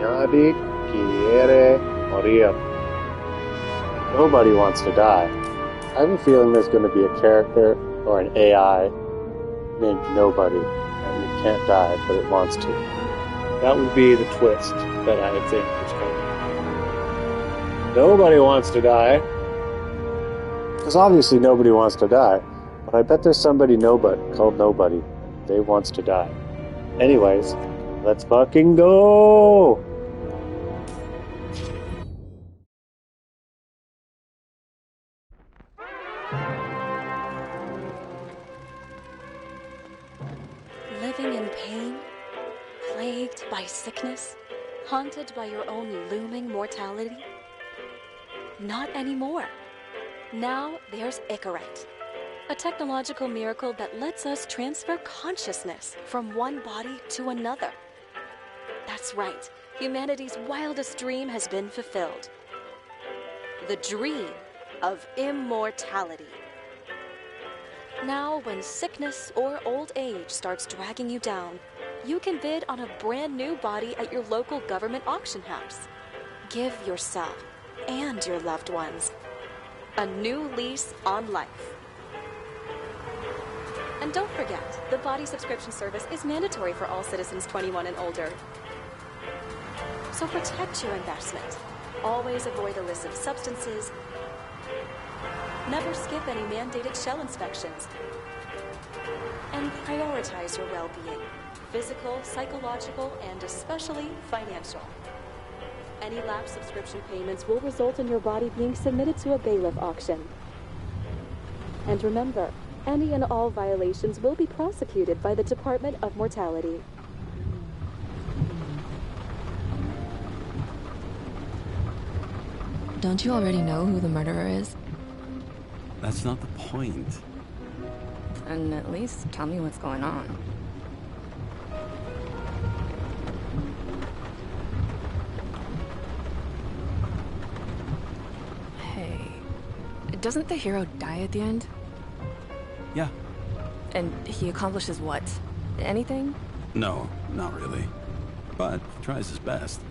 Nadie quiere morir. Nobody wants to die. I have a feeling there's going to be a character or an AI named Nobody, and it can't die, but it wants to. That would be the twist that I think is coming. Nobody wants to die. Because obviously nobody wants to die. But I bet there's somebody called Nobody. They wants to die. Anyways, let's fucking go! Living in pain, plagued by sickness, haunted by your own looming mortality? Not anymore. Now there's Icarite, a technological miracle that lets us transfer consciousness from one body to another. That's right, humanity's wildest dream has been fulfilled. The dream of immortality. Now, when sickness or old age starts dragging you down, you can bid on a brand new body at your local government auction house. Give yourself and your loved ones a new lease on life. And don't forget, the body subscription service is mandatory for all citizens 21 and older. So protect your investment. Always avoid illicit substances. Never skip any mandated shell inspections. And prioritize your well-being, physical, psychological, and especially financial. Any lapsed subscription payments will result in your body being submitted to a bailiff auction. And remember, any and all violations will be prosecuted by the Department of Mortality. Don't you already know who the murderer is? That's not the point. And at least tell me what's going on. Hey, doesn't the hero die at the end? Yeah. And he accomplishes what? Anything? No, not really. But he tries his best.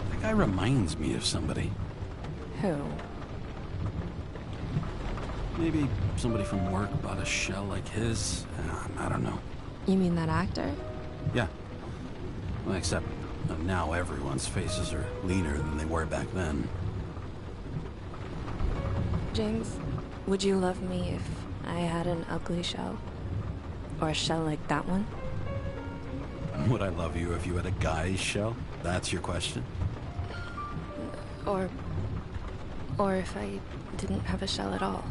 That guy reminds me of somebody. Who? Maybe somebody from work bought a shell like his. I don't know. You mean that actor? Yeah. Well, except now everyone's faces are leaner than they were back then. James, would you love me if I had an ugly shell? Or a shell like that one? Would I love you if you had a guy's shell? That's your question? Or if I didn't have a shell at all?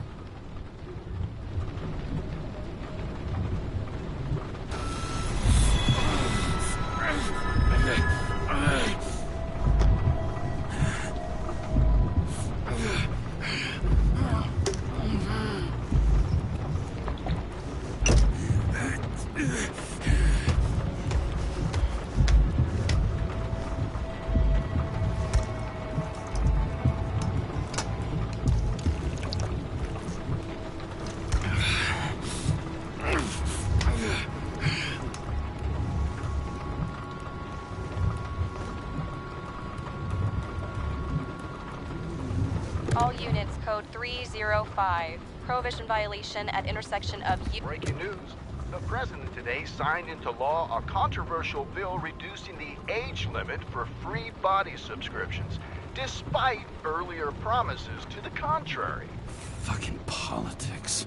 All units, code 305. Prohibition violation at intersection of... Breaking news. The president today signed into law a controversial bill reducing the age limit for free body subscriptions, despite earlier promises to the contrary. Fucking politics.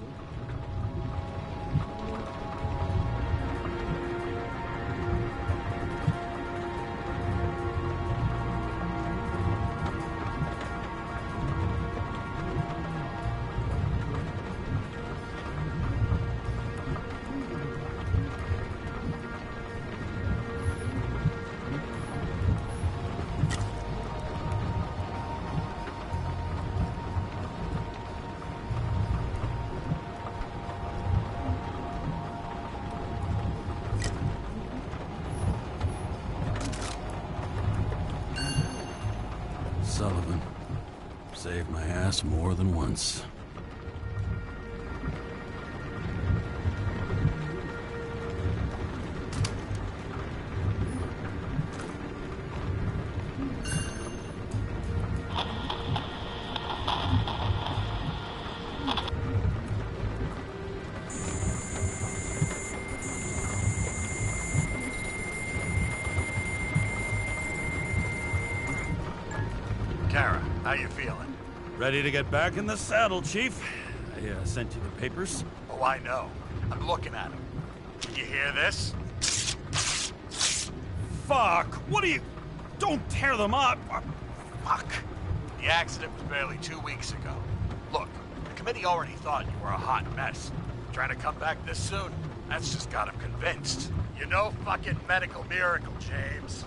Sullivan. Saved my ass more than once. How you feeling? Ready to get back in the saddle, Chief. I sent you the papers. Oh, I know. I'm looking at them. You hear this? Fuck! What are you... Don't tear them up! Fuck! The accident was barely 2 weeks ago. Look, the committee already thought you were a hot mess. Trying to come back this soon? That's just got them convinced. You're no fucking medical miracle, James.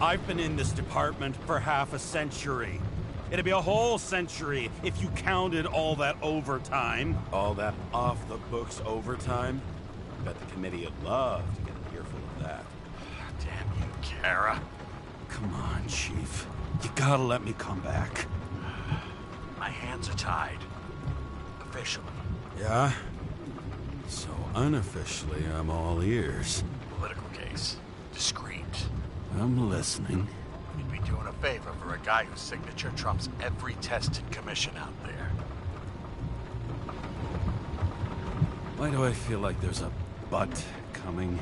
I've been in this department for half a century. It'd be a whole century if you counted all that overtime. All that off-the-books overtime? Bet the committee would love to get an earful of that. Damn you, Kara. Come on, Chief. You gotta let me come back. My hands are tied. Officially. Yeah? So unofficially, I'm all ears. Political case. Discreet. I'm listening. You'd be doing a favor for a guy whose signature trumps every tested commission out there. Why do I feel like there's a butt coming?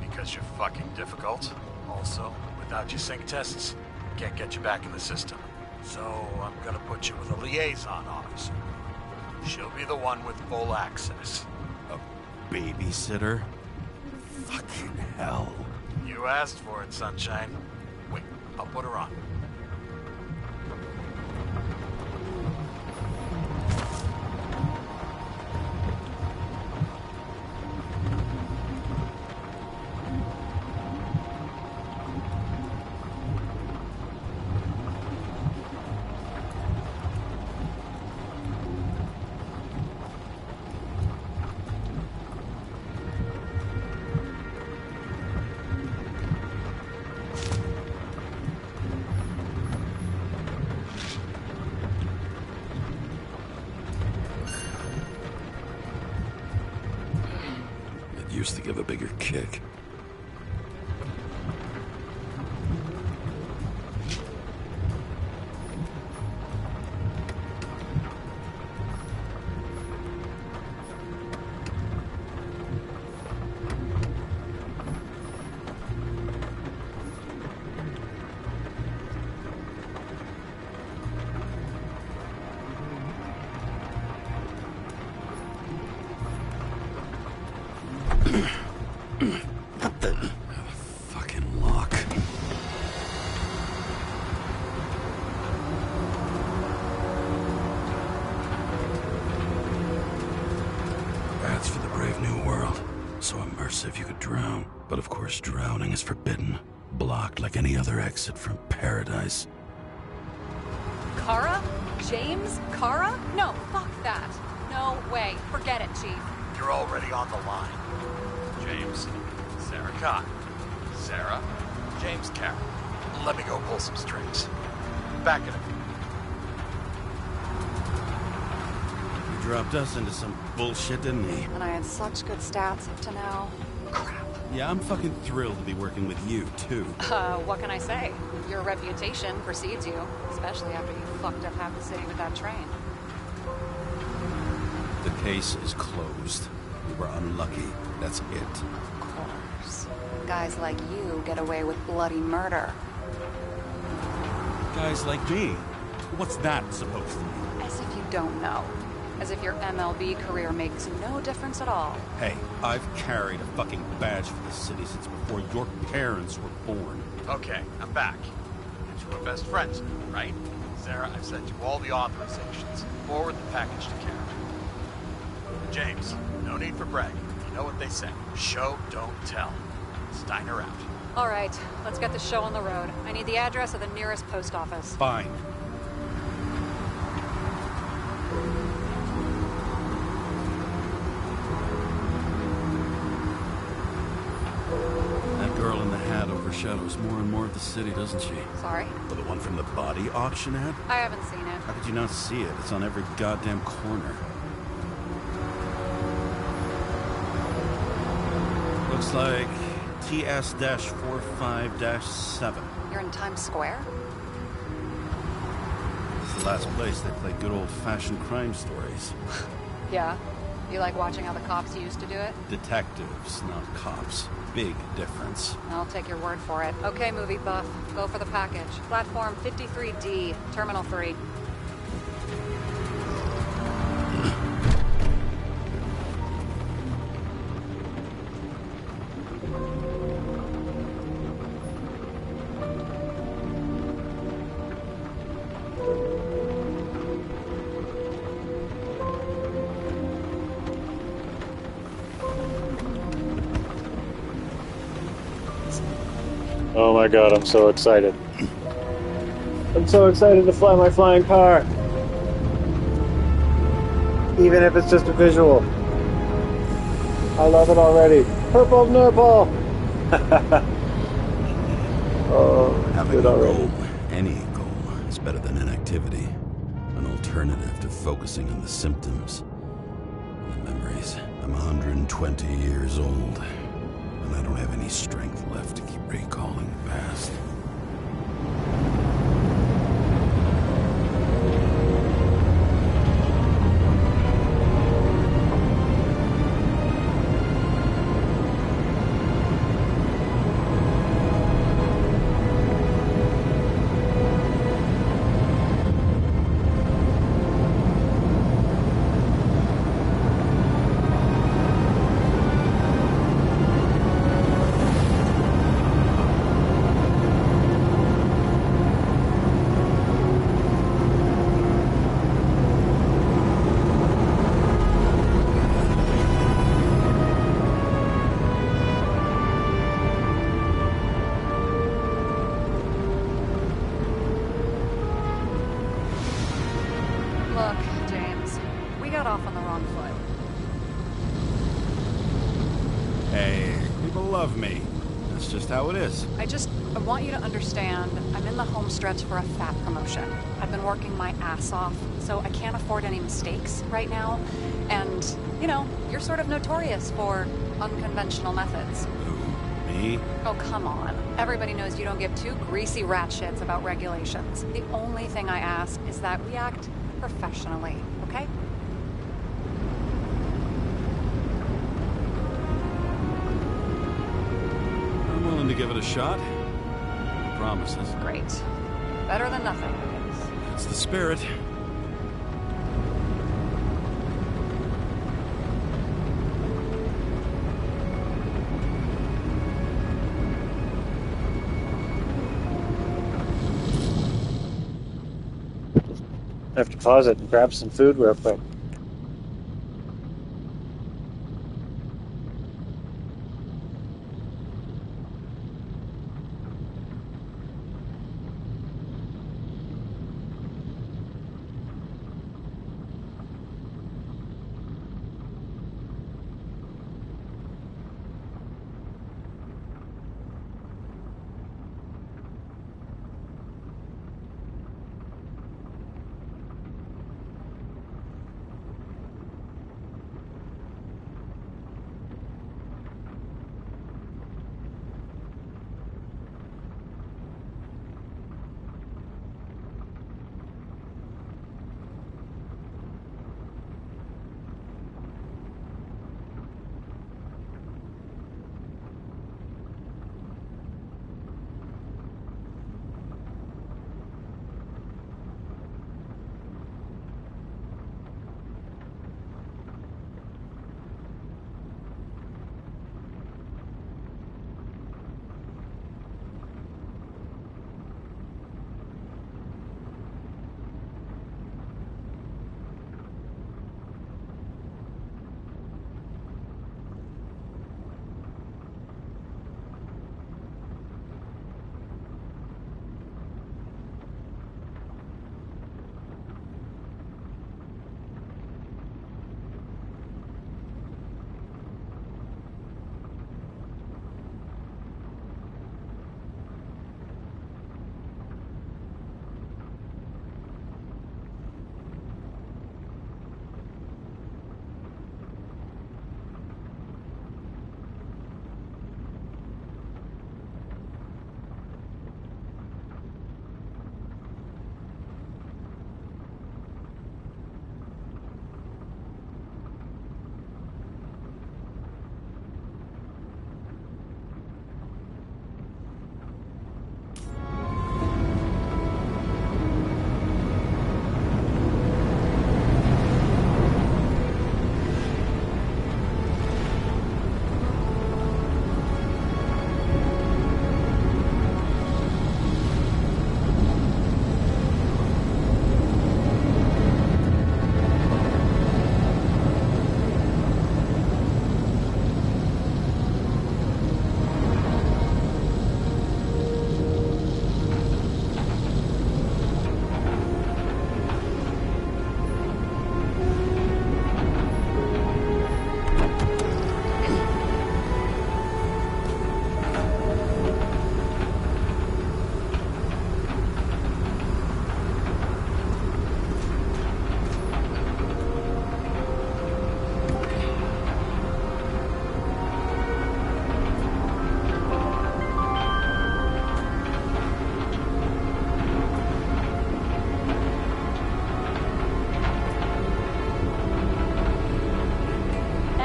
Because you're fucking difficult. Also, without your sync tests, can't get you back in the system. So I'm gonna put you with a liaison officer. She'll be the one with full access. A babysitter? Fucking hell. You asked for it, Sunshine. Wait, I'll put her on. Used to give a bigger kick. What the... fucking lock. That's for the brave new world. So immersive you could drown. But of course drowning is forbidden. Blocked like any other exit from paradise. Kara? James? Kara? No, fuck that. No way. Forget it, Chief. You're already on the line. James, Sarah Cott. Sarah, James Kara. Let me go pull some strings. Back in a few. He dropped us into some bullshit, didn't he? And I had such good stats up to now. Crap. Yeah, I'm fucking thrilled to be working with you, too. What can I say? Your reputation precedes you, especially after you fucked up half the city with that train. The case is closed. We were unlucky. That's it. Of course. Guys like you get away with bloody murder. Guys like me? What's that supposed to mean? As if you don't know. As if your MLB career makes no difference at all. Hey, I've carried a fucking badge for the city since before your parents were born. Okay, I'm back. And you were best friends now, right? Sarah, I've sent you all the authorizations. Forward the package to Kara. James, no need for bragging. You know what they say. Show, don't tell. Steiner out. All right, let's get the show on the road. I need the address of the nearest post office. Fine. That girl in the hat overshadows more and more of the city, doesn't she? Sorry? Well, the one from the body auction ad? I haven't seen it. How could you not see it? It's on every goddamn corner. Looks like TS-45-7. You're in Times Square? It's the last place they play good old-fashioned crime stories. Yeah. You like watching how the cops used to do it? Detectives, not cops. Big difference. I'll take your word for it. Okay, movie buff. Go for the package. Platform 53D, Terminal 3. Oh my god, I'm so excited. I'm so excited to fly my flying car. Even if it's just a visual. I love it already. Purple Nurple! Oh, Having good a already. goal, any goal, is better than inactivity. An alternative to focusing on the symptoms. The memories. I'm 120 years old, and I don't have any strength left to keep recalling the past. Look, James, we got off on the wrong foot. Hey, people love me. That's just how it is. I want you to understand, I'm in the home stretch for a fat promotion. I've been working my ass off, so I can't afford any mistakes right now. And, you know, you're sort of notorious for unconventional methods. Who? Me? Oh, come on. Everybody knows you don't give two greasy rat shits about regulations. The only thing I ask is that we act professionally, okay? I'm willing to give it a shot. No promises. Great. Better than nothing, I guess. That's the spirit. I have to pause it and grab some food real quick.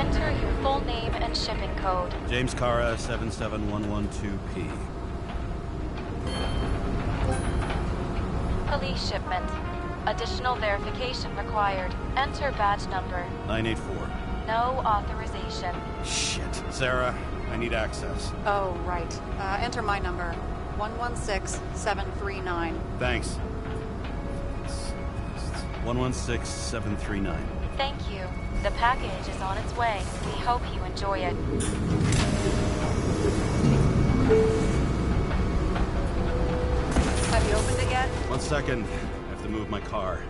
Enter your full name and shipping code. James Cara, 77112P. Police shipment. Additional verification required. Enter badge number. 984. No authorization. Shit. Sarah, I need access. Oh, right. Enter my number. 116739. Thanks. 116739. Thank you. The package is on its way. We hope you enjoy it. Have you opened it yet? 1 second. I have to move my car.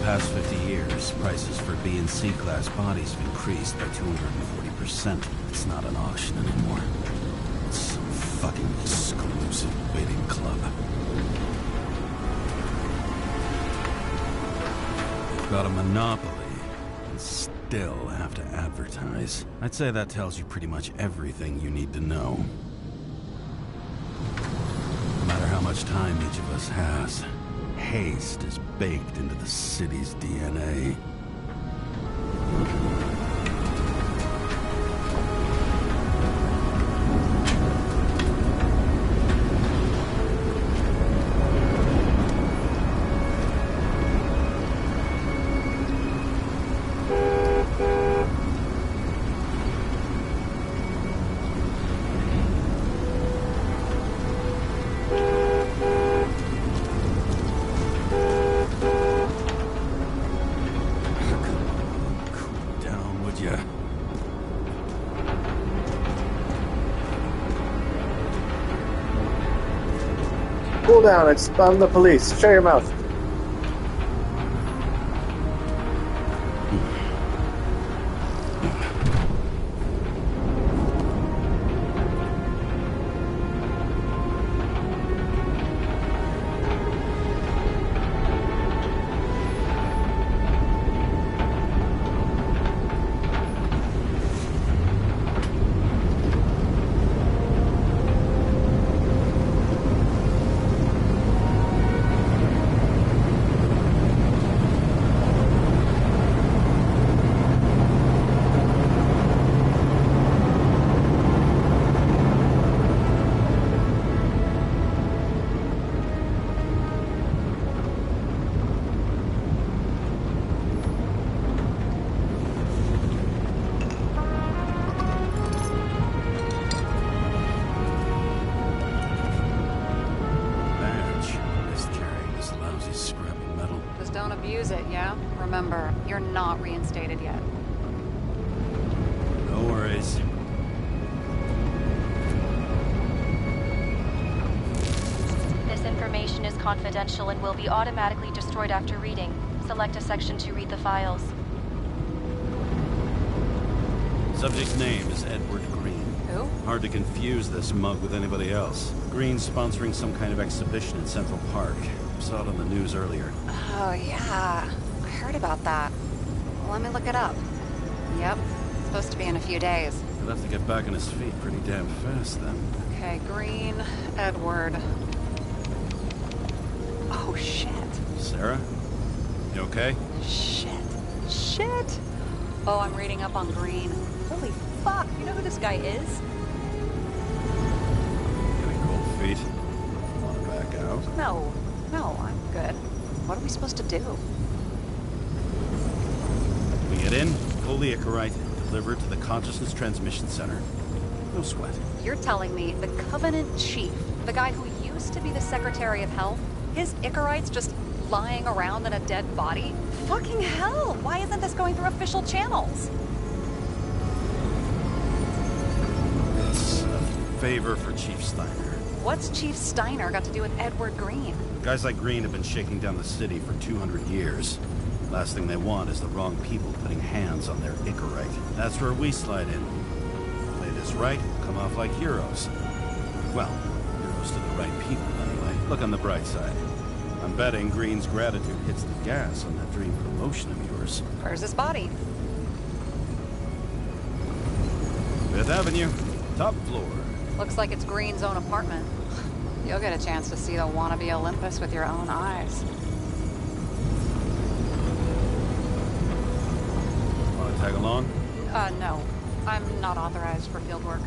Past 50 years, prices for B and C class bodies have increased by 240%. It's not an auction anymore. It's some fucking exclusive bidding club. They've got a monopoly and still have to advertise. I'd say that tells you pretty much everything you need to know. No matter how much time each of us has, haste is baked into the city's DNA. Cool down, I'm the police. Shut your mouth. Don't abuse it, yeah? Remember, you're not reinstated yet. No worries. This information is confidential and will be automatically destroyed after reading. Select a section to read the files. Subject's name is Edward Green. Who? Hard to confuse this mug with anybody else. Green's sponsoring some kind of exhibition in Central Park. Saw it on the news earlier. Oh, yeah. I heard about that. Let me look it up. Yep. It's supposed to be in a few days. He'll have to get back on his feet pretty damn fast then. Okay, Green, Edward. Oh, shit. Sarah? You okay? Shit. Oh, I'm reading up on Green. Holy fuck, you know who this guy is? Getting cold feet. Want to back out? No, I'm good. What are we supposed to do? We get in, pull the Icarite, deliver it to the Consciousness Transmission Center. No sweat. You're telling me the Covenant Chief, the guy who used to be the Secretary of Health, his Icarite's just lying around in a dead body? Fucking hell! Why isn't this going through official channels? It's favor for Chief Steiner. What's Chief Steiner got to do with Edward Green? Guys like Green have been shaking down the city for 200 years. Last thing they want is the wrong people putting hands on their Icarite. That's where we slide in. Play this right, come off like heroes. Well, heroes to the right people, anyway. Look on the bright side. I'm betting Green's gratitude hits the gas on that dream promotion of yours. Where's his body? 5th Avenue, top floor. Looks like it's Green's own apartment. You'll get a chance to see the wannabe Olympus with your own eyes. Want to tag along? No. I'm not authorized for field work.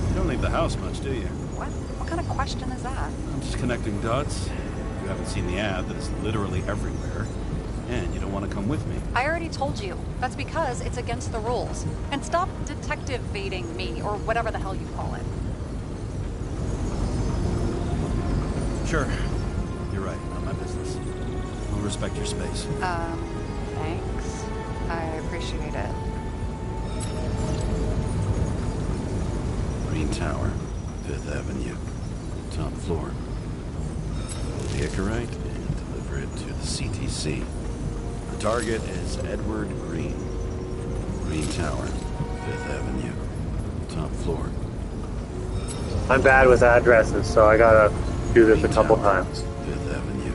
You don't leave the house much, do you? What? What kind of question is that? I'm just connecting dots. You haven't seen the ad that is literally everywhere. And you don't want to come with me. I already told you. That's because it's against the rules. And stop detective baiting me, or whatever the hell you call it. Sure. You're right. Not my business. I'll respect your space. Thanks. I appreciate it. Green Tower, 5th Avenue, top floor. The Icarite and deliver it to the CTC. The target is Edward Green. Green Tower, 5th Avenue, top floor. I'm bad with addresses, so I gotta do this a couple times. 5th Avenue,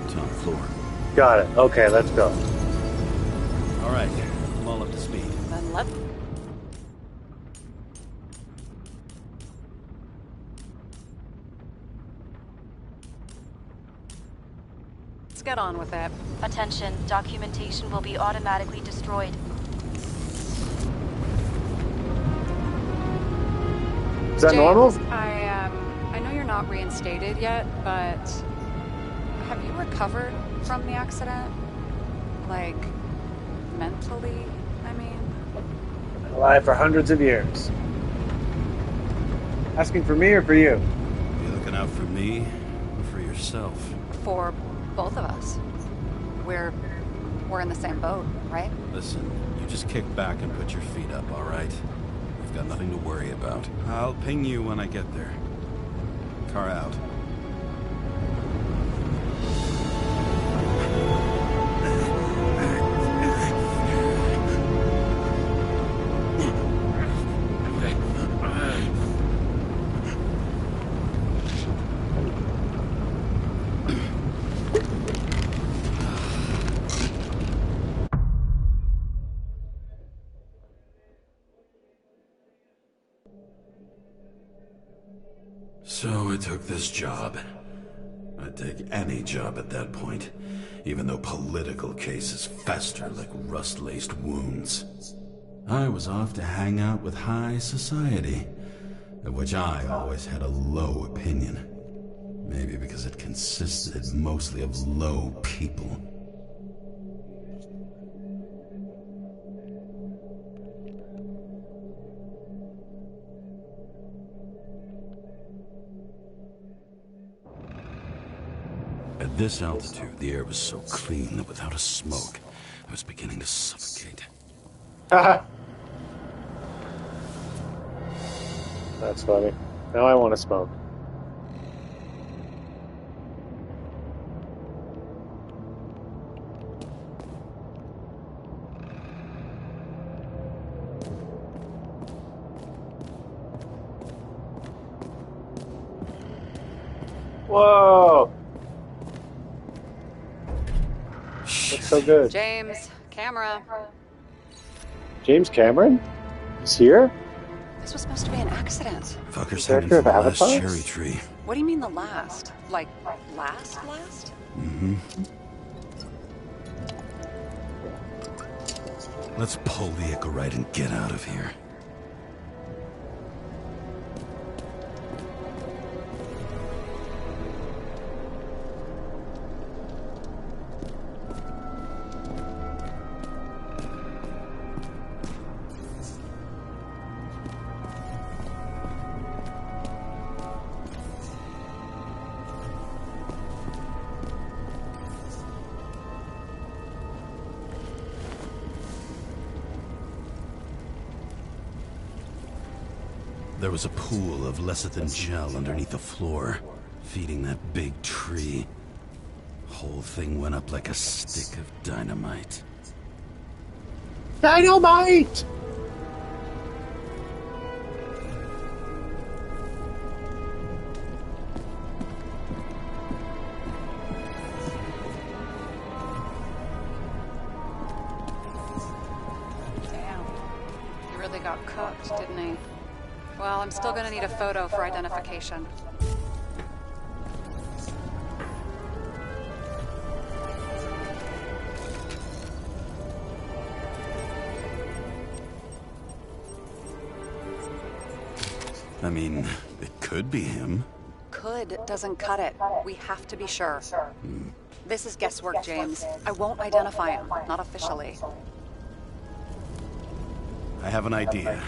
top floor. Got it. Okay, let's go. All right, I'm all up to speed. Then let's get on with it. Attention, documentation will be automatically destroyed. Is that James, normal? I know you're not reinstated yet, but have you recovered from the accident? Like, mentally, I mean? Been alive for hundreds of years. Asking for me or for you? You looking out for me or for yourself? For both of us. We're in the same boat, right? Listen, you just kick back and put your feet up, all right? You've got nothing to worry about. I'll ping you when I get there. Car out. So I took this job. I'd take any job at that point, even though political cases fester like rust-laced wounds. I was off to hang out with high society, of which I always had a low opinion. Maybe because it consisted mostly of low people. At this altitude, the air was so clean that without a smoke, I was beginning to suffocate. Haha. That's funny. Now I want to smoke. Whoa! Looks so good. James, camera. James Cameron? He's here? This was supposed to be an accident. Fuckers Director heading of for the last Avatar? cherry tree. What do you mean the last? Like, last? Mm-hmm. Let's pull the Icarite and get out of here. There was a pool of lecithin gel underneath the floor, feeding that big tree. Whole thing went up like a stick of dynamite. Dynamite! Damn. He really got cooked, didn't he? Well, I'm still gonna need a photo for identification. I mean, it could be him. Could doesn't cut it. We have to be sure. This is guesswork, James. I won't identify him, not officially. I have an idea.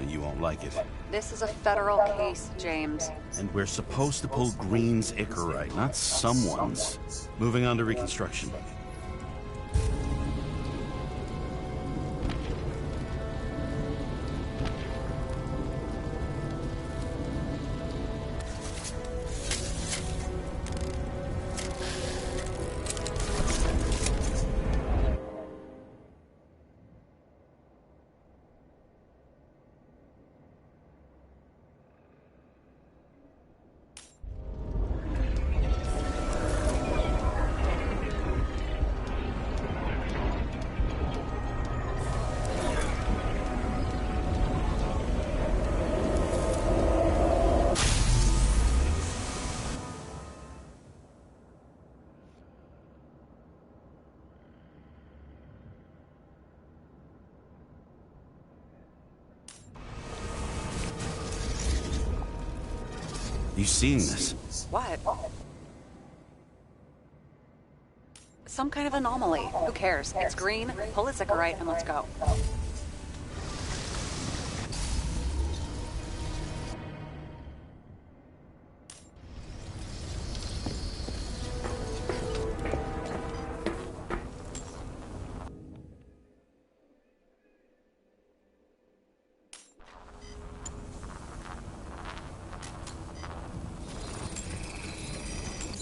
You won't like it. This is a federal case, James. And we're supposed to pull Green's Icarite, not someone's. Moving on to reconstruction. You seeing this? What? Some kind of anomaly. Who cares? It's green, pull its Icarite, and let's go.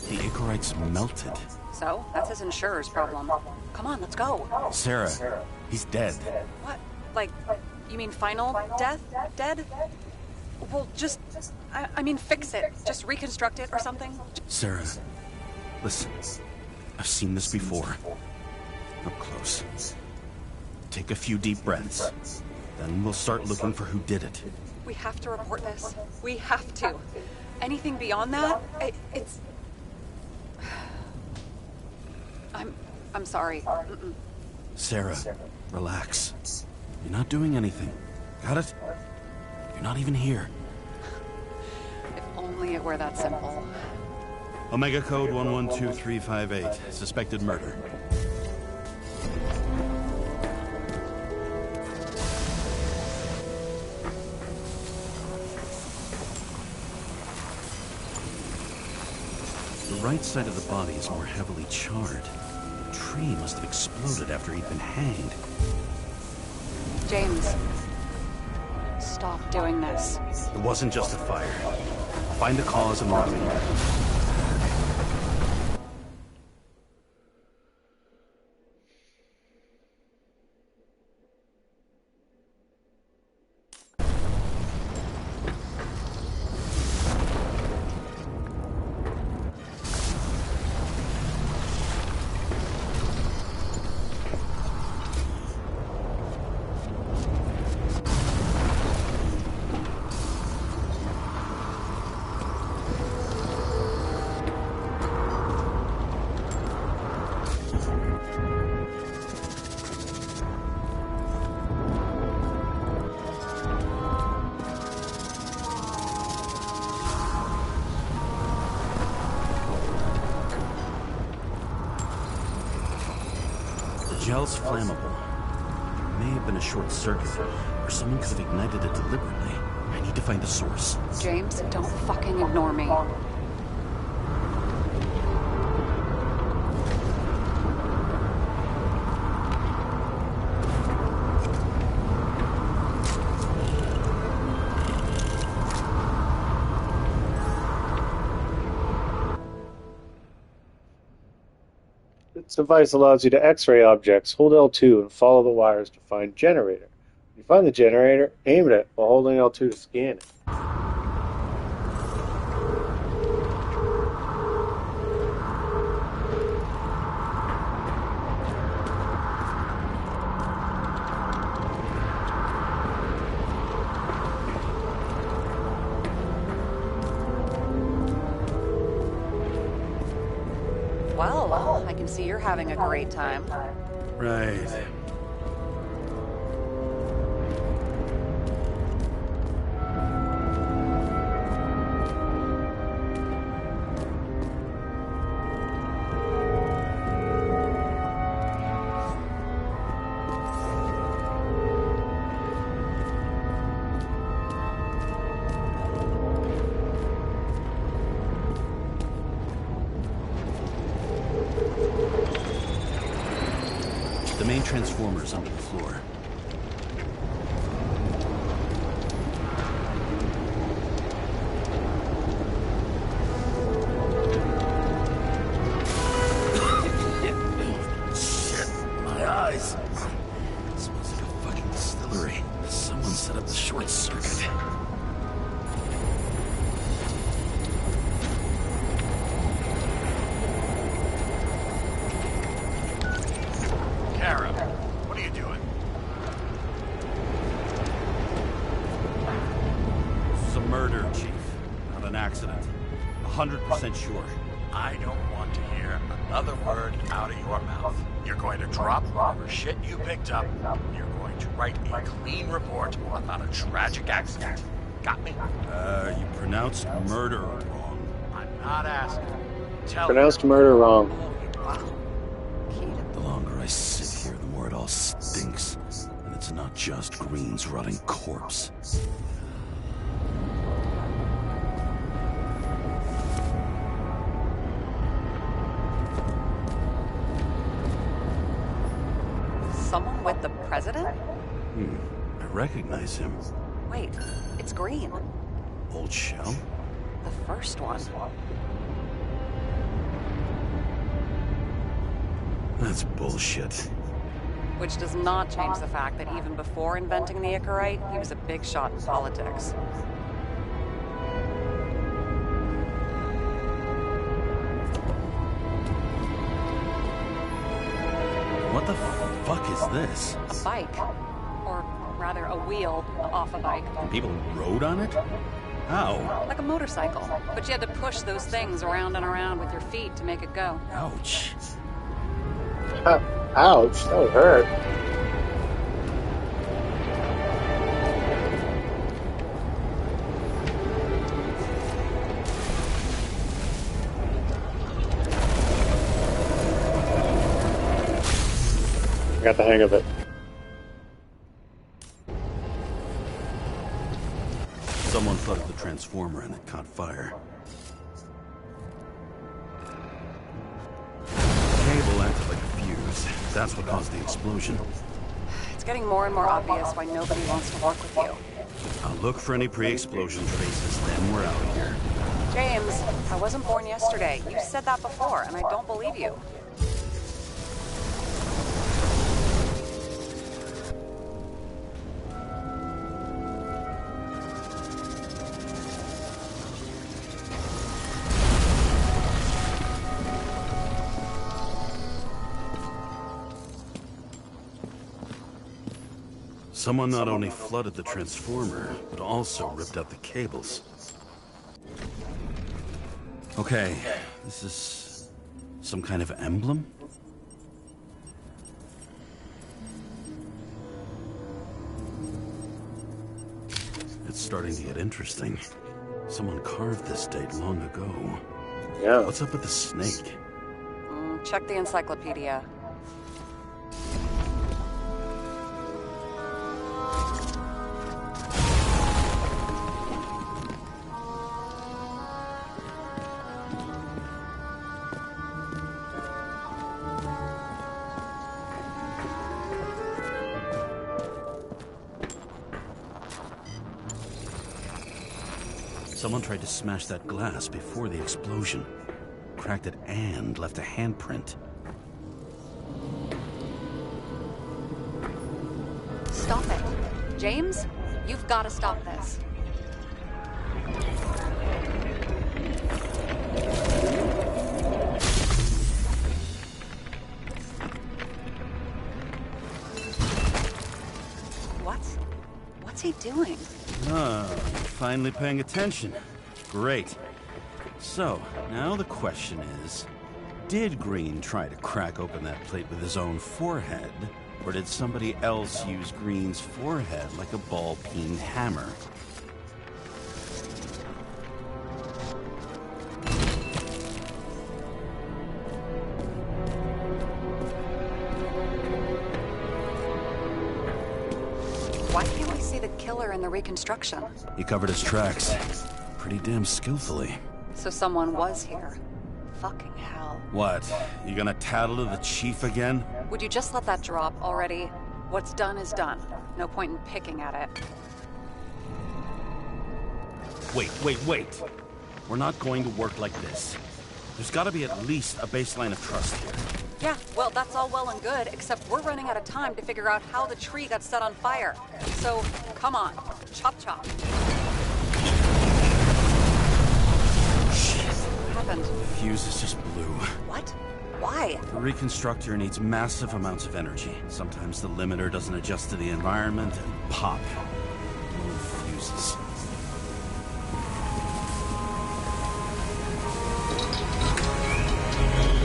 The Icarite's melted. So, that's his insurer's problem. Come on, let's go. Sarah, he's dead. What? Like, you mean final death? Dead? Well, just, I mean fix it. Just reconstruct it or something. Sarah, listen. I've seen this before. Up close. Take a few deep breaths. Then we'll start looking for who did it. We have to report this. We have to. Anything beyond that, it's... I'm sorry. Sarah, relax. You're not doing anything. Got it? You're not even here. If only it were that simple. Omega Code 112358. Suspected murder. The right side of the body is more heavily charred. The tree must have exploded after he'd been hanged. James, stop doing this. It wasn't just a fire. Find the cause and remedy. Gel's flammable. It may have been a short circuit, or someone could have ignited it deliberately. I need to find the source. James, don't fucking ignore me. This device allows you to X-ray objects. Hold L2 and follow the wires to find generator. When you find the generator, aim at it while holding L2 to scan it. Well, I can see you're having a great time. Right. The main transformer's under the floor. Shit, my eyes. It smells like a fucking distillery. Someone set up the short circuit. Kara, what are you doing? It's a murder, Chief. Not an accident. 100% sure. I don't want to hear another word out of your mouth. You're going to drop whatever shit you picked up. You're going to write a clean report about a tragic accident. Got me? You pronounced murder wrong. I'm not asking. Tell Pronounced murder wrong. The longer I sit here, the more it all stinks. And it's not just Green's rotting corpse. Someone with the president? I recognize him. Wait, it's Green. Old Shell? The first one. That's bullshit. Which does not change the fact that even before inventing the Icarite, he was a big shot in politics. What the fuck is this? A bike. Or rather, a wheel off a bike. People rode on it? How? Like a motorcycle. But you had to push those things around and around with your feet to make it go. Ouch. Ouch, that would hurt. I got the hang of it. Someone flooded the transformer and it caught fire. The cable acted like a fuse. That's what caused the explosion. It's getting more and more obvious why nobody wants to work with you. I'll look for any pre-explosion traces, then we're out of here. James, I wasn't born yesterday. You said that before, and I don't believe you. Someone not only flooded the transformer, but also ripped out the cables. Okay, this is some kind of emblem? It's starting to get interesting. Someone carved this date long ago. Yeah. What's up with the snake? Check the encyclopedia. Someone tried to smash that glass before the explosion. Cracked it and left a handprint. stop it. James, you've got to stop this. What's he doing? Finally paying attention. Great. So, now the question is, did Green try to crack open that plate with his own forehead, or did somebody else use Green's forehead like a ball-peen hammer? Why can't we see the killer in the reconstruction? He covered his tracks pretty damn skillfully. So someone was here. Fucking hell. What? You gonna tattle to the chief again? Would you just let that drop already? What's done is done. No point in picking at it. Wait. We're not going to work like this. There's gotta be at least a baseline of trust here. Yeah, well, that's all well and good, except we're running out of time to figure out how the tree got set on fire. So, come on. Chop chop. Shit. What happened? The fuses just blew. What? Why? The reconstructor needs massive amounts of energy. Sometimes the limiter doesn't adjust to the environment and pop. More fuses.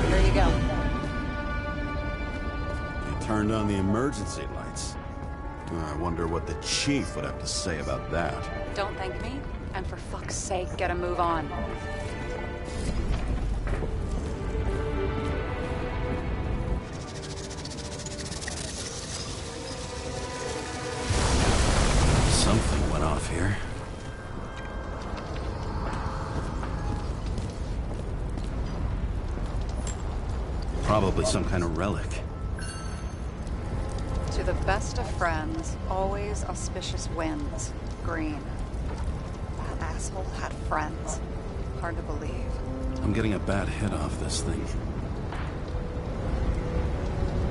Here you go. They turned on the emergency lights. I wonder what the chief would have to say about that. Don't thank me, and for fuck's sake, get a move on. Something went off here. Probably some kind of relic. To the best of friends, always auspicious winds. Green. That asshole had friends. Hard to believe. I'm getting a bad hit off this thing.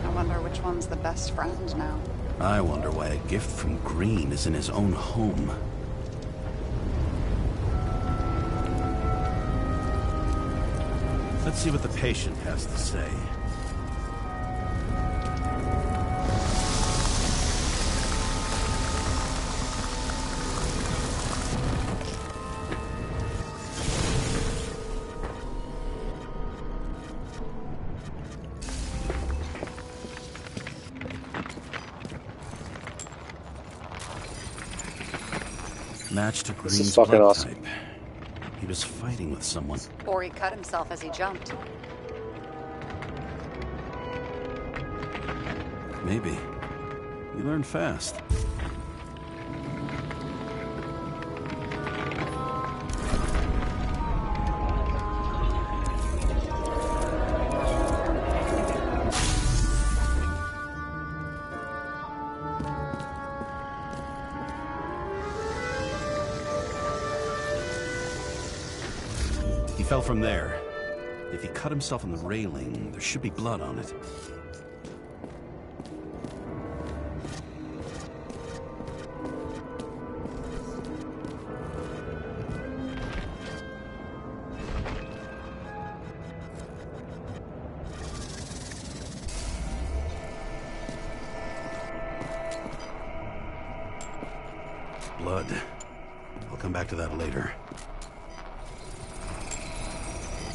I wonder which one's the best friend now. I wonder why a gift from Green is in his own home. Let's see what the patient has to say. Match to Green's is fucking blood awesome. type. He was fighting with someone. Or he cut himself as he jumped. Maybe. You learn fast. He fell from there. If he cut himself on the railing, there should be blood on it. Blood. I'll come back to that later.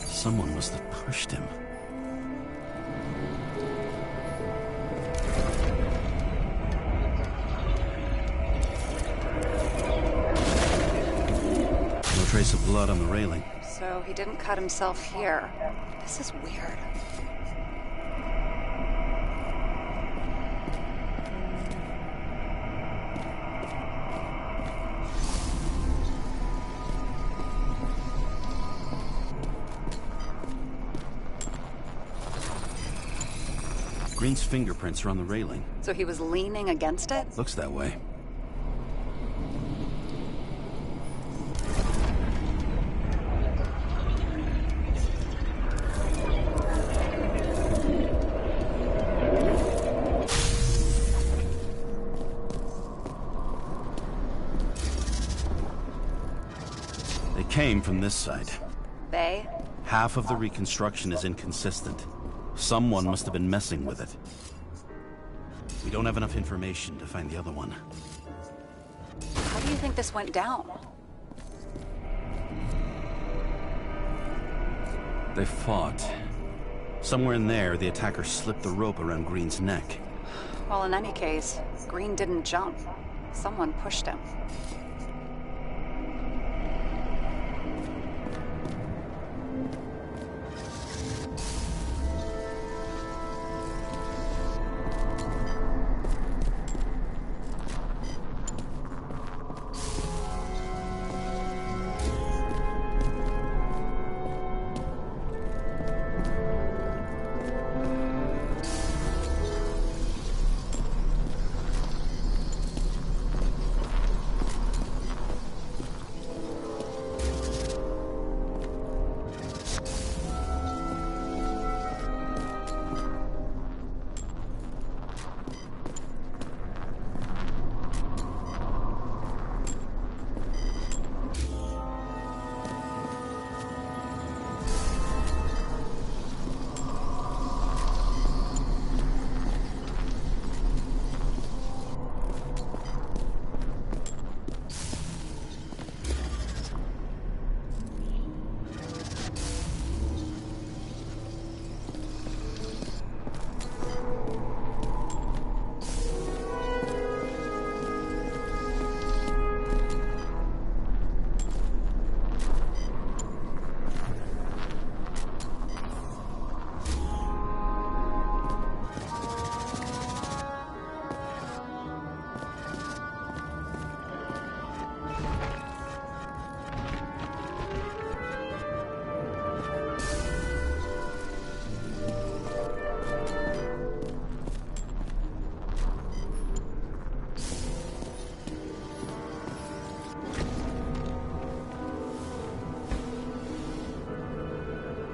Someone must have pushed him. No trace of blood on the railing. So he didn't cut himself here. This is weird. Green's fingerprints are on the railing. So he was leaning against it? Looks that way. It came from this side. They? Half of the reconstruction is inconsistent. Someone must have been messing with it. We don't have enough information to find the other one. How do you think this went down? They fought. Somewhere in there, the attacker slipped the rope around Green's neck. Well, in any case, Green didn't jump. Someone pushed him.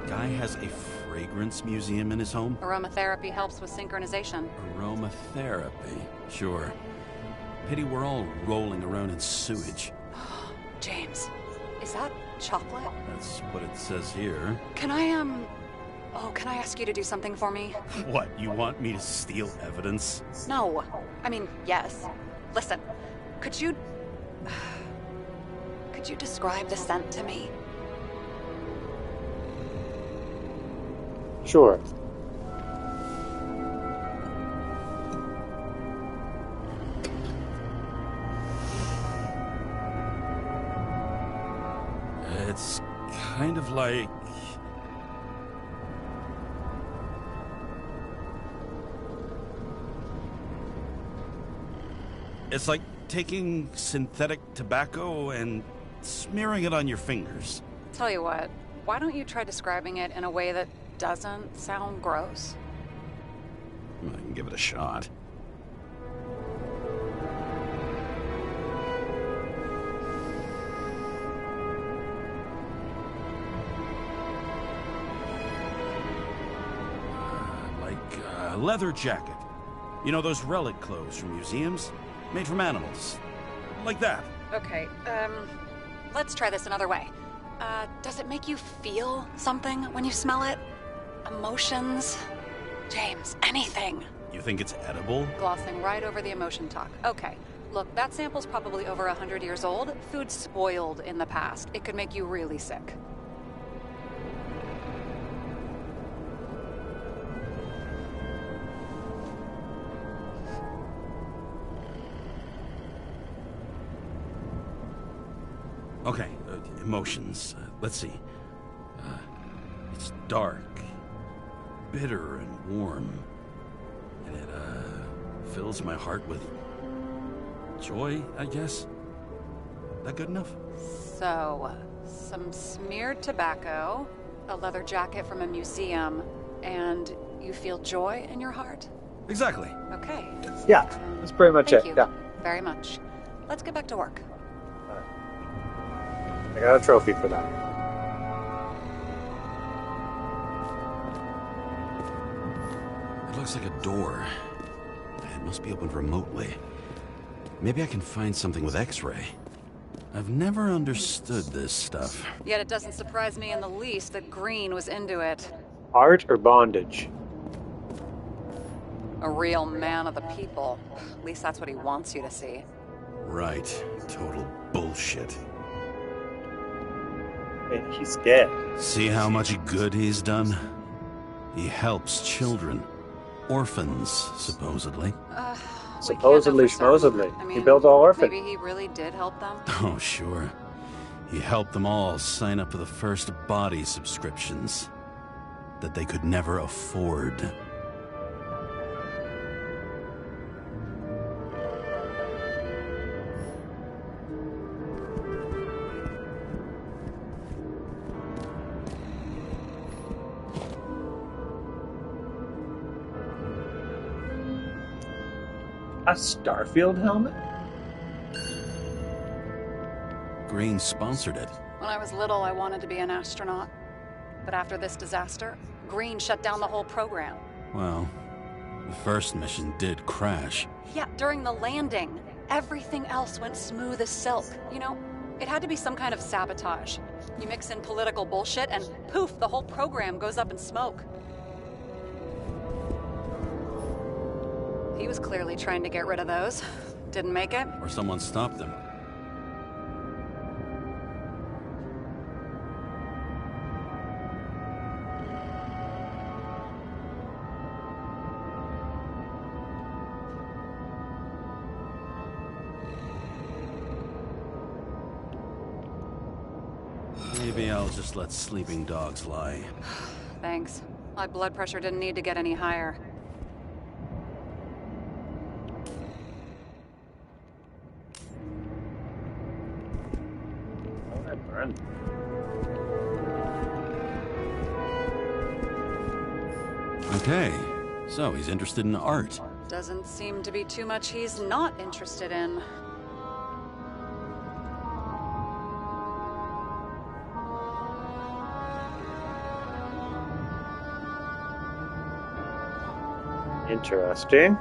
Guy has a fragrance museum in his home? Aromatherapy helps with synchronization. Aromatherapy, sure. Pity we're all rolling around in sewage. James, is that chocolate? That's what it says here. Can I, can I ask you to do something for me? What, you want me to steal evidence? No. I mean, yes. Listen, could you describe the scent to me? Sure. It's kind of like... It's like taking synthetic tobacco and smearing it on your fingers. Tell you what, why don't you try describing it in a way that doesn't sound gross? I can give it a shot. Like a leather jacket. You know those relic clothes from museums? Made from animals. Like that. Okay, let's try this another way. Does it make you feel something when you smell it? Emotions? James, anything. You think it's edible? Glossing right over the emotion talk. Okay, look, that sample's probably over 100 years old. Food spoiled in the past. It could make you really sick. Okay, emotions. Let's see. It's dark, bitter and warm, and it fills my heart with joy, I guess. That good enough? So, some smeared tobacco, a leather jacket from a museum, and you feel joy in your heart? Exactly. Okay. Yeah, that's pretty much Thank it. you Yeah. very much. Let's get back to work. I got a trophy for that. It looks like a door. It must be opened remotely. Maybe I can find something with X-ray. I've never understood this stuff. Yet it doesn't surprise me in the least that Green was into it. Art or bondage? A real man of the people. At least that's what he wants you to see. Right. Total bullshit. And he's dead. See how much good he's done? He helps children. Orphans, supposedly. Supposedly, schmosedly. He built all orphans. Maybe he really did help them? Oh, sure. He helped them all sign up for the first body subscriptions that they could never afford. A Starfield helmet? Green sponsored it. When I was little, I wanted to be an astronaut. But after this disaster, Green shut down the whole program. Well, the first mission did crash. Yeah, during the landing, everything else went smooth as silk. You know, it had to be some kind of sabotage. You mix in political bullshit and poof, the whole program goes up in smoke. He was clearly trying to get rid of those. Didn't make it. Or someone stopped them. Maybe I'll just let sleeping dogs lie. Thanks. My blood pressure didn't need to get any higher. Okay, so he's interested in art. Doesn't seem to be too much he's not interested in. Interesting.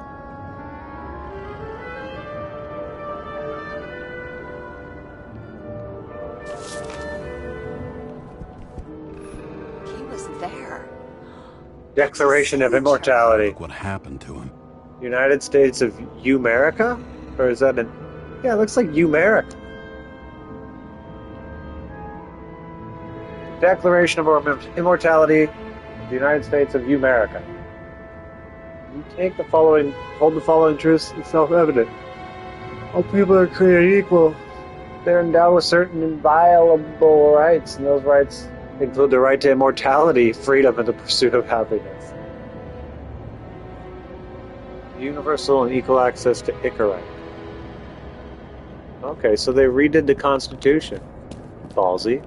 He was there. Declaration of Immortality. Look what happened to him. United States of Umerica? Or is that an... Yeah, it looks like Umerica. Declaration of Immortality, the United States of Umerica. You take the following, hold the following truths as self-evident. All people are created equal. They're endowed with certain inviolable rights, and those rights include the right to immortality, freedom, and the pursuit of happiness. Universal and equal access to Icarite. Okay, so they redid the Constitution. Ballsy.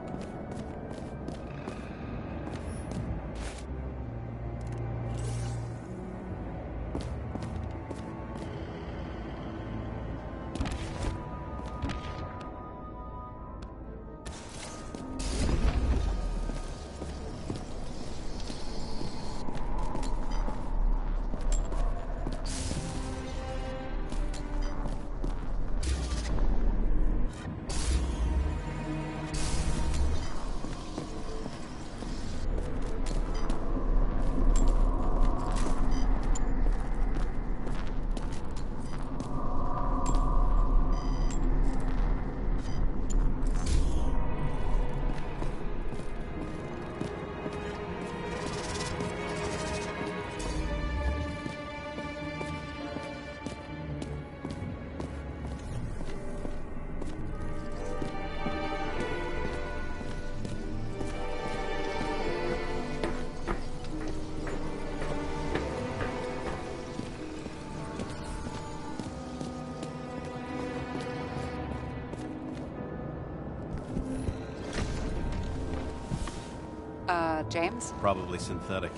James? Probably synthetic.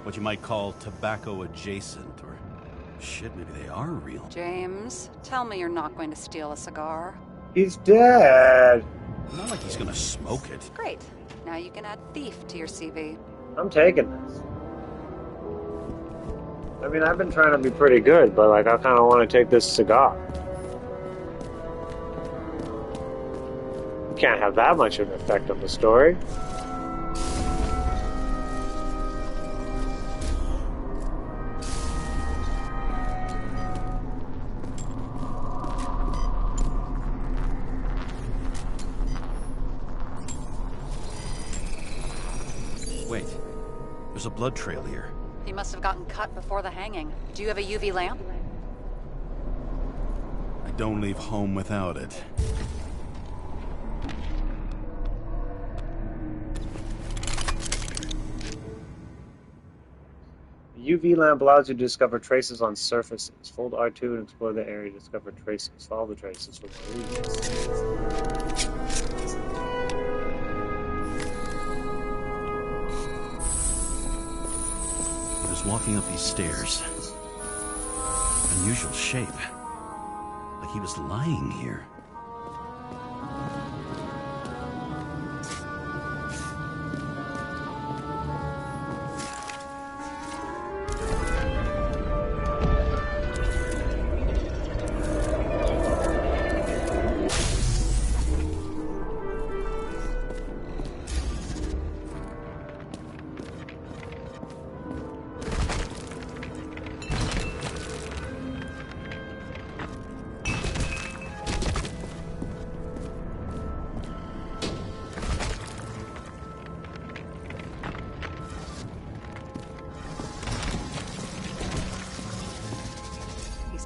What you might call tobacco adjacent, or... Shit, maybe they are real. James, tell me you're not going to steal a cigar. He's dead. Not like he's gonna smoke it. Great. Now you can add thief to your CV. I'm taking this. I mean, I've been trying to be pretty good, but like, I kind of want to take this cigar. Can't have that much of an effect on the story. Wait, there's a blood trail here. He must have gotten cut before the hanging. Do you have a UV lamp? I don't leave home without it. The UV lamp allows you to discover traces on surfaces. Fold R2 and explore the area to discover traces. Follow the traces for more reasons. He was walking up these stairs. Unusual shape. Like he was lying here.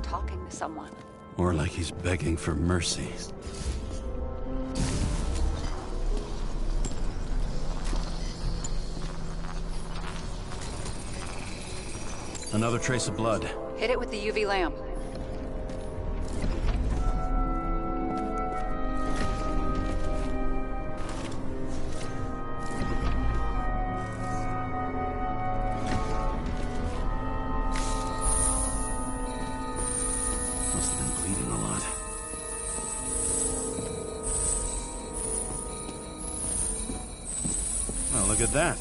Talking to someone. Or like he's begging for mercy. Another trace of blood. Hit it with the UV lamp. Look at that.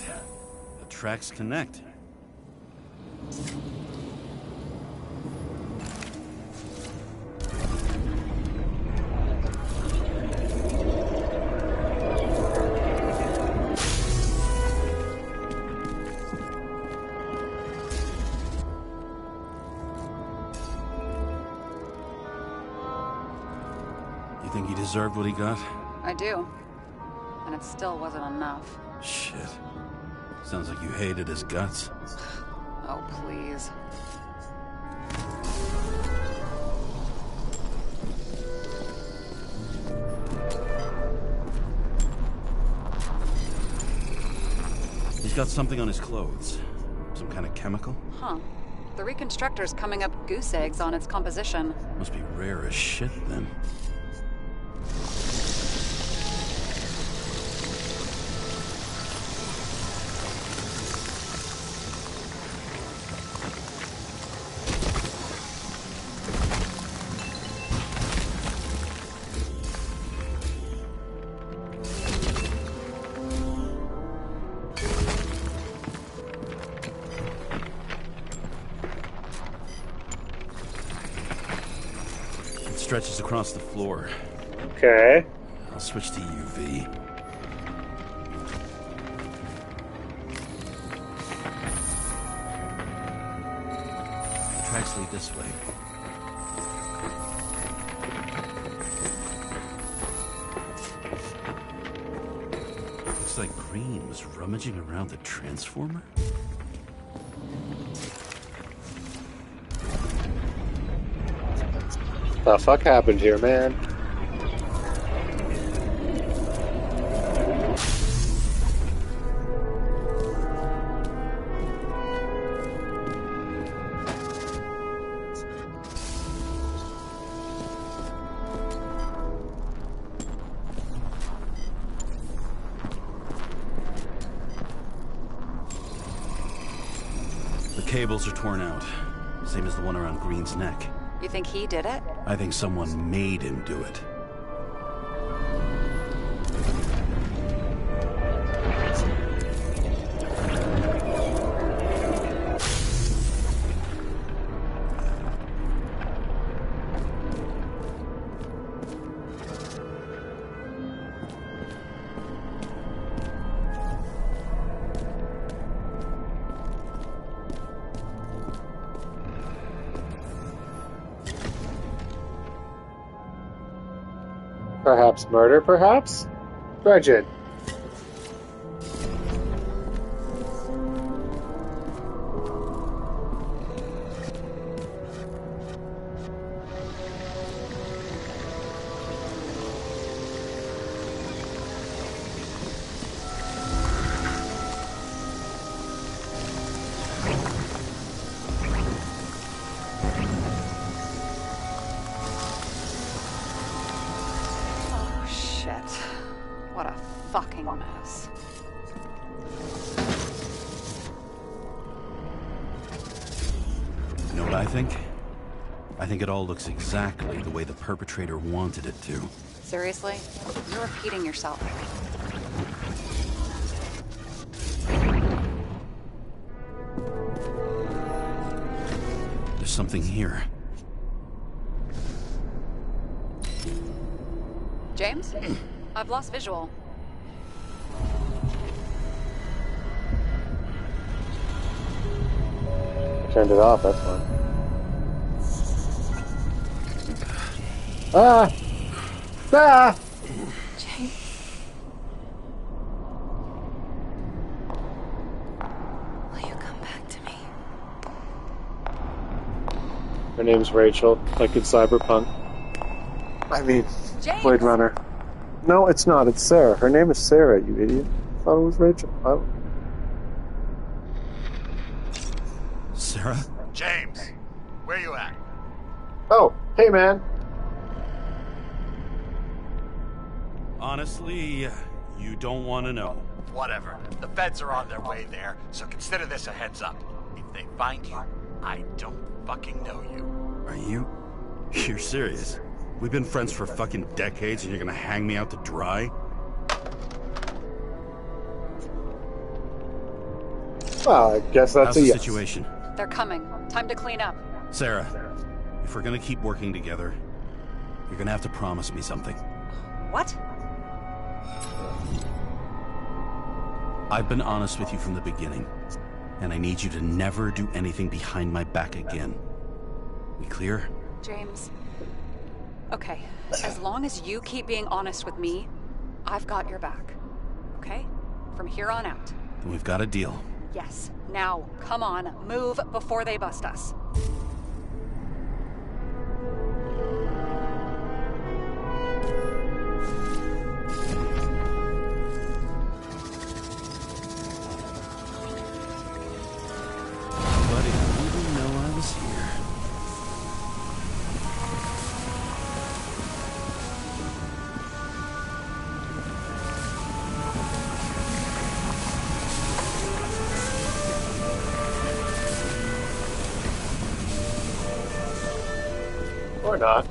The tracks connect. You think he deserved what he got? I do. And it still wasn't enough. Shit. Sounds like you hated his guts. Oh, please. He's got something on his clothes. Some kind of chemical? Huh. The Reconstructor's coming up goose eggs on its composition. Must be rare as shit, then. Stretches across the floor. Okay. I'll switch to UV. The tracks lead this way. Looks like Green was rummaging around the transformer. The fuck happened here, man? The cables are torn out, same as the one around Green's neck. You think he did it? I think someone made him do it. Perhaps murder, perhaps? Bridget. Oh, shit. What a fucking mess. You know what I think? I think it all looks exactly the way the perpetrator wanted it to. Seriously? You're repeating yourself. There's something here. James? I've lost visual. I turned it off, that's fine. Ah! Ah! James. Will you come back to me? Her name's Rachel, like in Cyberpunk. I mean, James! Blade Runner. No, it's not. It's Sarah. Her name is Sarah, you idiot. I thought it was Rachel. Sarah? James, where you at? Oh, hey, man. Honestly, you don't want to know. Whatever. The feds are on their way there, so consider this a heads up. If they find you, I don't fucking know you. Are you? You're serious? We've been friends for fucking decades and you're gonna hang me out to dry? Well, I guess that's How's a the yes. situation? They're coming. Time to clean up. Sarah, if we're gonna keep working together, you're gonna have to promise me something. What? I've been honest with you from the beginning, and I need you to never do anything behind my back again. We clear? James. Okay, as long as you keep being honest with me, I've got your back. Okay? From here on out. Then we've got a deal. Yes. Now, come on, move before they bust us. But if you didn't know I was here. Or not.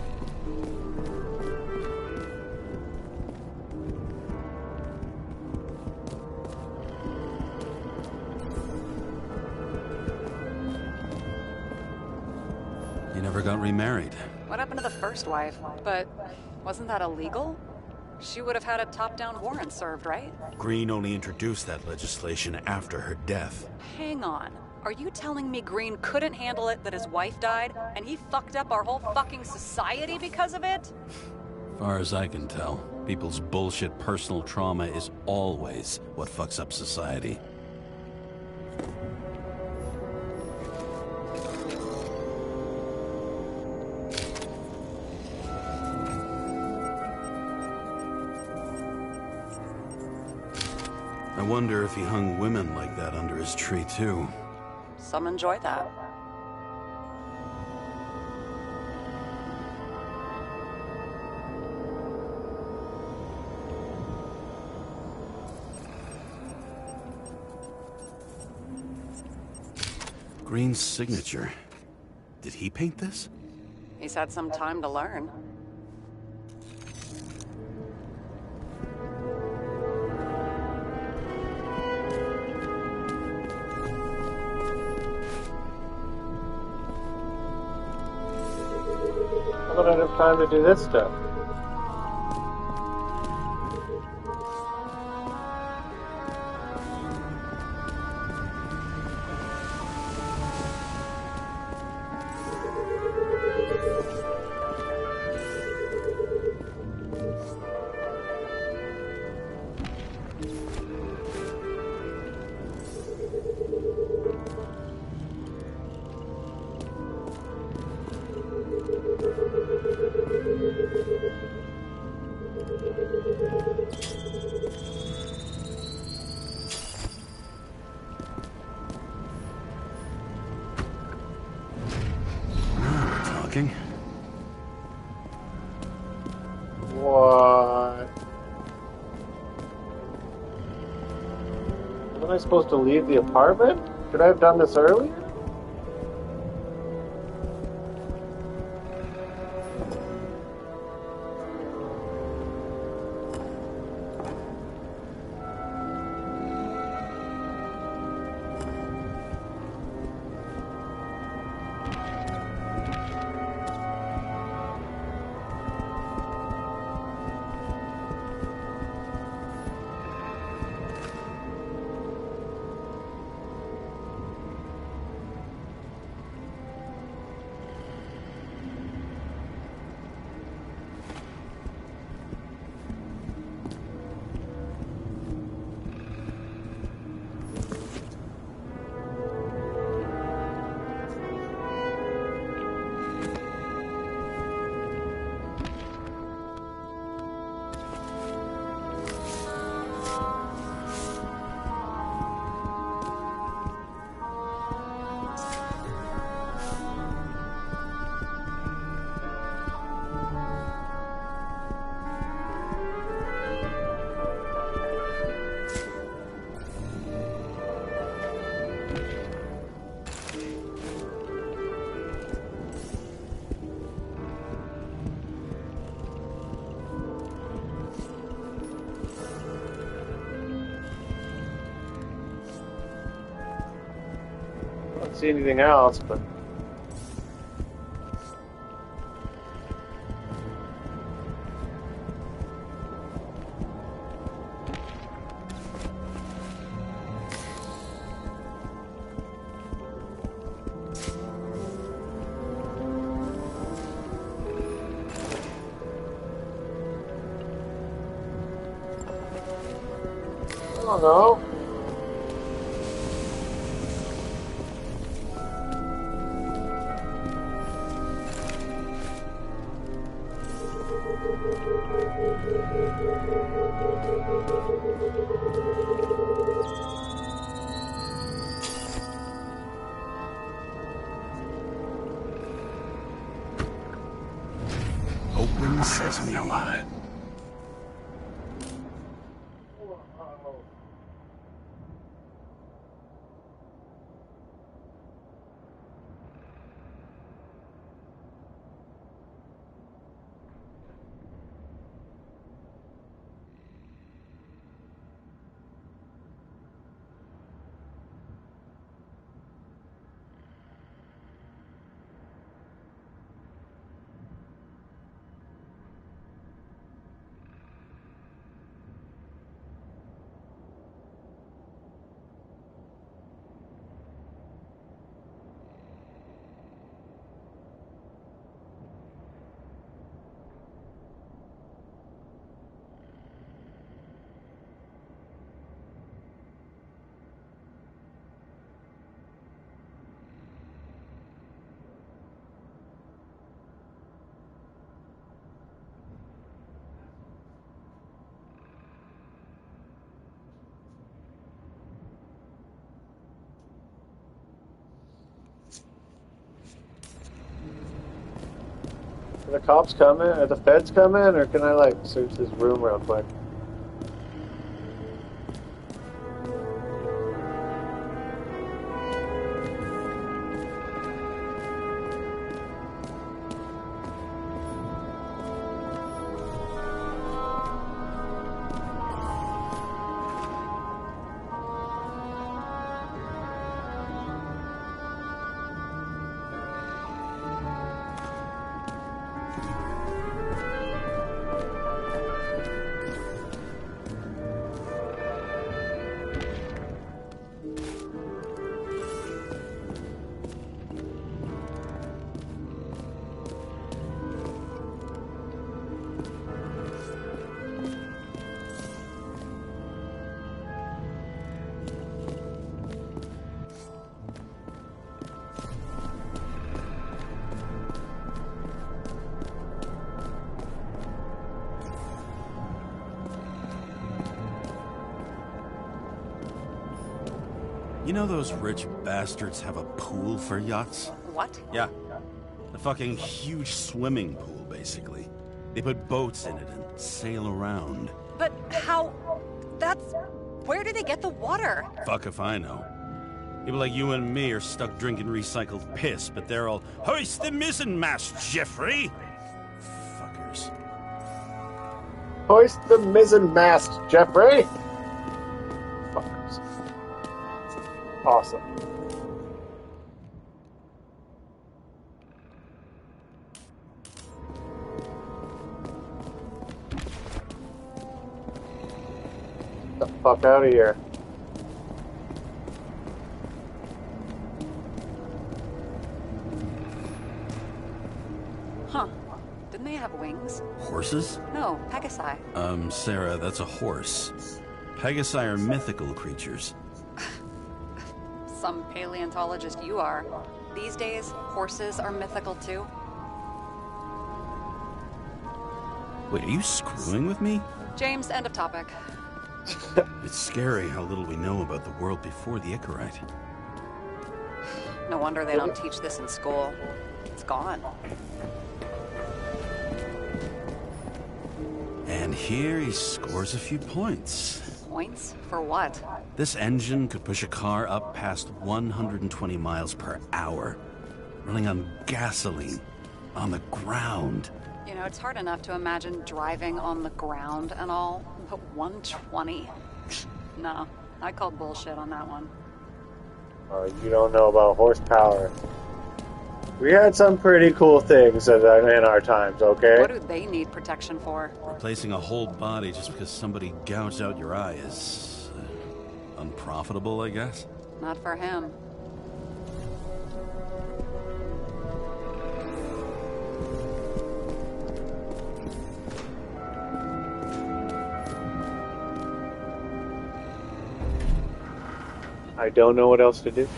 You never got remarried. What happened to the first wife? But wasn't that illegal? She would have had a top-down warrant served, right? Green only introduced that legislation after her death. Hang on. Are you telling me Green couldn't handle it that his wife died, and he fucked up our whole fucking society because of it? Far as I can tell, people's bullshit personal trauma is always what fucks up society. I wonder if he hung women like that under his tree, too. Some enjoy that. Green's signature. Did he paint this? He's had some time to learn. I don't have time to do this stuff. I supposed to leave the apartment? Could I have done this earlier? I don't see anything else, but... I don't know. Open sesame. Alive. Are the cops coming? Are the feds coming? Or can I, like, search this room real quick? You know those rich bastards have a pool for yachts? What? Yeah. A fucking huge swimming pool, basically. They put boats in it and sail around. But how... That's Where do they get the water? Fuck if I know. People like you and me are stuck drinking recycled piss, but they're all, hoist the mizzenmast, Jeffrey! Fuckers. Hoist the mizzen mast, Jeffrey! Fuckers. Awesome. Get the fuck out of here. Huh. Didn't they have wings? Horses? No, Pegasi. Sarah, that's a horse. Pegasi are mythical creatures. Some paleontologist you are. These days, horses are mythical too. Wait, are you screwing with me? James, end of topic. It's scary how little we know about the world before the Icarite. No wonder they don't teach this in school. It's gone. And here he scores a few points. Points? For what? This engine could push a car up past 120 miles per hour, running on gasoline, on the ground. You know, it's hard enough to imagine driving on the ground and all, but 120? No, I call bullshit on that one. You don't know about horsepower. We had some pretty cool things in our times, okay? What do they need protection for? Replacing a whole body just because somebody gouged out your eye is unprofitable, I guess. Not for him. I don't know what else to do.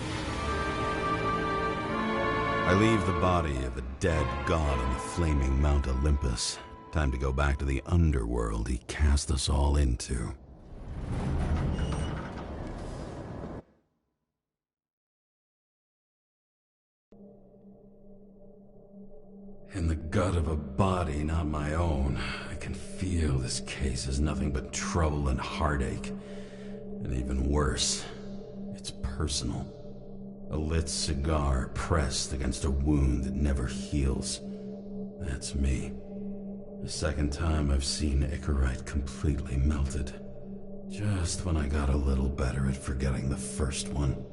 I leave the body of a dead god on the flaming Mount Olympus. Time to go back to the underworld he cast us all into. In the gut of a body not my own, I can feel this case is nothing but trouble and heartache. And even worse, it's personal. A lit cigar pressed against a wound that never heals. That's me. The second time I've seen Icarite completely melted. Just when I got a little better at forgetting the first one.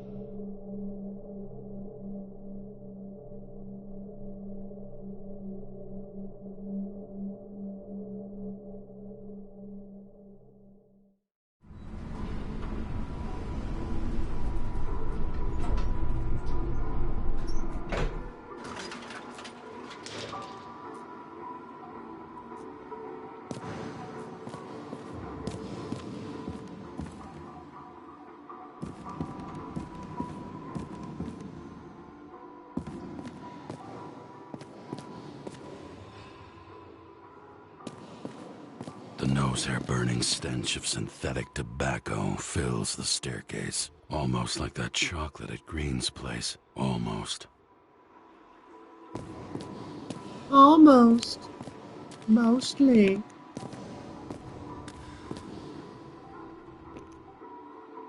The nose-hair-burning stench of synthetic tobacco fills the staircase. Almost like that chocolate at Green's place. Almost. Almost. Mostly.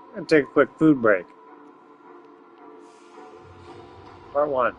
I'm gonna take a quick food break. Part 1.